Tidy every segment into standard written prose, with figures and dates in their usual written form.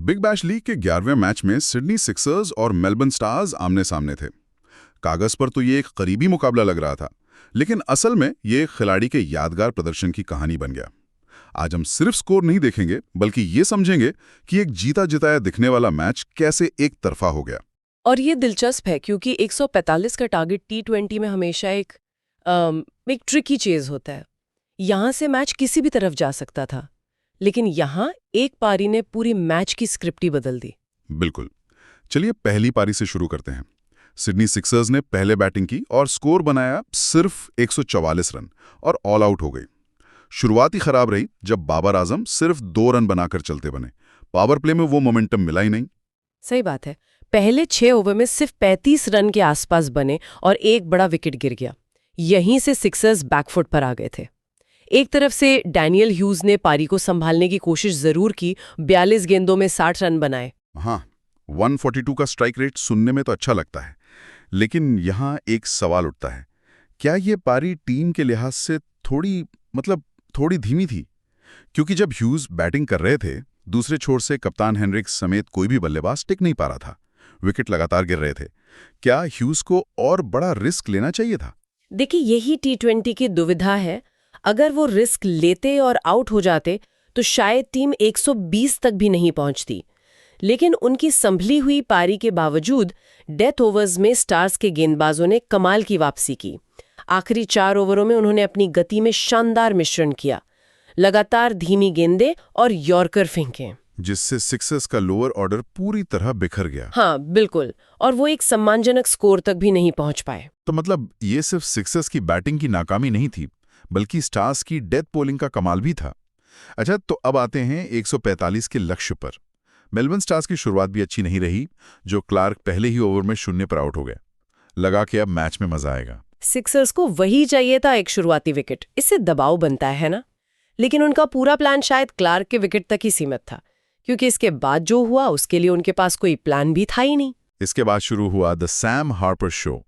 Big bash league के 11वें match में Sydney Sixers और मेलबर्न स्टार्स आमने सामने थे। कागज पर तो ये एक करीबी मुकाबला लग रहा था, लेकिन असल में ये एक खिलाड़ी के यादगार प्रदर्शन की कहानी बन गया। आज हम सिर्फ स्कोर नहीं देखेंगे, बल्कि ये समझेंगे कि एक जीता जिताया दिखने वाला मैच कैसे एक तरफा हो गया। और ये दिलचस्प है क्योंकि 145 का टारगेट T20 में हमेशा एक ट्रिकी चीज होता है। यहाँ से मैच किसी भी तरफ जा सकता था, लेकिन यहाँ एक पारी ने पूरी मैच की स्क्रिप्ट ही बदल दी। बिल्कुल। चलिए पहली पारी से शुरू करते हैं। सिडनी सिक्सर्स ने पहले बैटिंग की और स्कोर बनाया सिर्फ 144 रन और ऑल आउट हो गई। शुरुआत ही खराब रही जब बाबर आजम सिर्फ 2 रन बनाकर चलते बने। पावर प्ले में वो मोमेंटम मिला ही नहीं। सही बात है, पहले 6 ओवर में सिर्फ 35 रन के आसपास बने और एक बड़ा विकेट गिर गया। यहीं से सिक्सर्स बैकफुट पर आ गए थे। एक तरफ से डैनियल ह्यूज ने पारी को संभालने की कोशिश जरूर की, 42 गेंदों में 60 रन बनाए। हाँ, 142 का स्ट्राइक रेट सुनने में तो अच्छा लगता है, लेकिन यहाँ एक सवाल उठता है, क्या ये पारी टीम के लिहाज से थोड़ी धीमी थी? क्योंकि जब ह्यूज बैटिंग कर रहे थे, दूसरे छोर से कप्तान हेनरिक्स समेत कोई भी बल्लेबाज टिक नहीं पा रहा था। विकेट लगातार गिर रहे थे। क्या ह्यूज को और बड़ा रिस्क लेना चाहिए था? देखिए, यही T20 की दुविधा है। अगर वो रिस्क लेते और आउट हो जाते तो शायद टीम 120 तक भी नहीं पहुंचती। लेकिन उनकी संभली हुई पारी के बावजूद डेथ ओवर्स में स्टार्स के गेंदबाजों ने कमाल की वापसी की। आखिरी 4 ओवरों में उन्होंने अपनी गति में शानदार मिश्रण किया, लगातार धीमी गेंदें और यॉर्कर फेंके, जिससे सिक्सर्स का लोअर ऑर्डर पूरी तरह बिखर गया। हाँ बिल्कुल, और वो एक सम्मानजनक स्कोर तक भी नहीं पहुंच पाए। तो मतलब ये सिर्फ सिक्सर्स की बैटिंग की नाकामी नहीं थी, बल्कि स्टार्स की डेथ पोलिंग का कमाल भी था। अच्छा, तो अब आते हैं 145 के लक्ष्य पर। मेलबर्न स्टार्स की शुरुआत भी अच्छी नहीं रही। जो क्लार्क पहले ही ओवर में 0 पर आउट हो गए। लगा कि अब मैच में मजा आएगा। सिक्सर्स को वही चाहिए था, एक शुरुआती विकेट। इससे दबाव बनता है ना। लेकिन उनका पूरा प्लान शायद क्लार्क के विकेट तक ही सीमित था, क्योंकि इसके बाद जो हुआ उसके लिए उनके पास कोई प्लान भी था ही नहीं। इसके बाद शुरू हुआ द सैम हार्पर शो।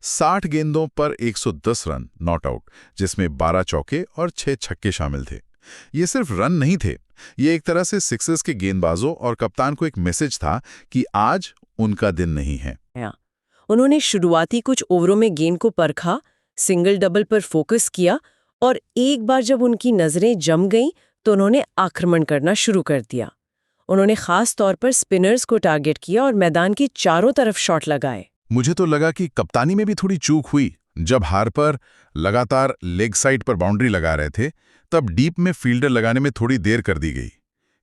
60 गेंदों पर 110 रन नॉट आउट, जिसमें 12 चौके और 6 छक्के शामिल थे। ये सिर्फ रन नहीं थे, ये एक तरह से सिक्सर्स के गेंदबाजों और कप्तान को एक मैसेज था कि आज उनका दिन नहीं है। उन्होंने शुरुआती कुछ ओवरों में गेंद को परखा, सिंगल डबल पर फोकस किया, और एक बार जब उनकी नजरें जम गईं तो उन्होंने आक्रमण करना शुरू कर दिया। उन्होंने खास तौर पर स्पिनर्स को टारगेट किया और मैदान के चारों तरफ शॉट लगाए। मुझे तो लगा कि कप्तानी में भी थोड़ी चूक हुई। जब हार्पर लगातार लेग साइड पर बाउंड्री लगा रहे थे, तब डीप में फील्डर लगाने में थोड़ी देर कर दी गई।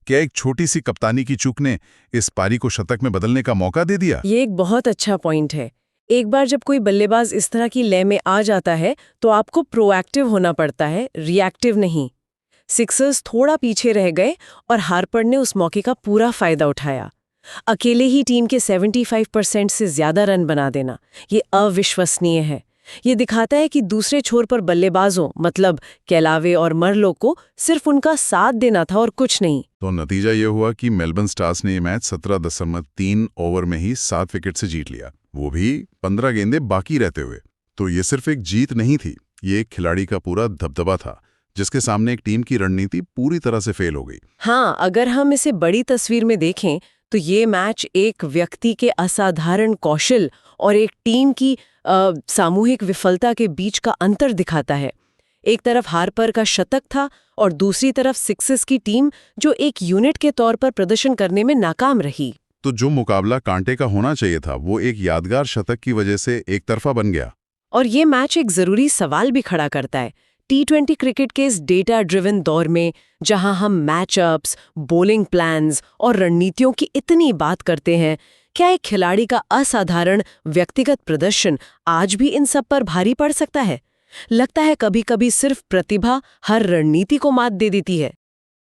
क्या एक छोटी सी कप्तानी की चूक ने इस पारी को शतक में बदलने का मौका दे दिया? ये एक बहुत अच्छा पॉइंट है। एक बार जब कोई बल्लेबाज इस तरह की लय में आ जाता है तो आपको प्रोएक्टिव होना पड़ता है, रिएक्टिव नहीं। सिक्सर्स थोड़ा पीछे रह गए और हार्पर ने उस मौके का पूरा फायदा उठाया। अकेले ही टीम के 75% से ज्यादा रन बना देना, ये अविश्वसनीय है। ये दिखाता है कि दूसरे छोर पर बल्लेबाजों मतलब कैलावे और मरलो को सिर्फ उनका साथ देना था और कुछ नहीं। तो नतीजा ये हुआ कि मेलबर्न स्टार्स ने ये मैच 17.3 ओवर में ही 7 विकेट से जीत लिया, वो भी 15 गेंदें बाकी रहते हुए। तो ये सिर्फ एक जीत नहीं थी, ये एक खिलाड़ी का पूरा दबदबा था, जिसके सामने एक टीम की रणनीति पूरी तरह से फेल हो गई। हाँ, अगर हम इसे बड़ी तस्वीर में देखें तो ये मैच एक व्यक्ति के असाधारण कौशल और एक टीम की सामूहिक विफलता के बीच का अंतर दिखाता है। एक तरफ हार्पर का शतक था और दूसरी तरफ सिक्सर्स की टीम जो एक यूनिट के तौर पर प्रदर्शन करने में नाकाम रही। तो जो मुकाबला कांटे का होना चाहिए था, वो एक यादगार शतक की वजह से एक तरफा बन गया। और ये मैच एक जरूरी सवाल भी खड़ा करता है। T20 क्रिकेट के इस डेटा ड्रिवन दौर में, जहां हम मैचअप्स, बॉलिंग प्लान्स और रणनीतियों की इतनी बात करते हैं, क्या एक खिलाड़ी का असाधारण व्यक्तिगत प्रदर्शन आज भी इन सब पर भारी पड़ सकता है? लगता है कभी-कभी सिर्फ प्रतिभा हर रणनीति को मात दे देती है।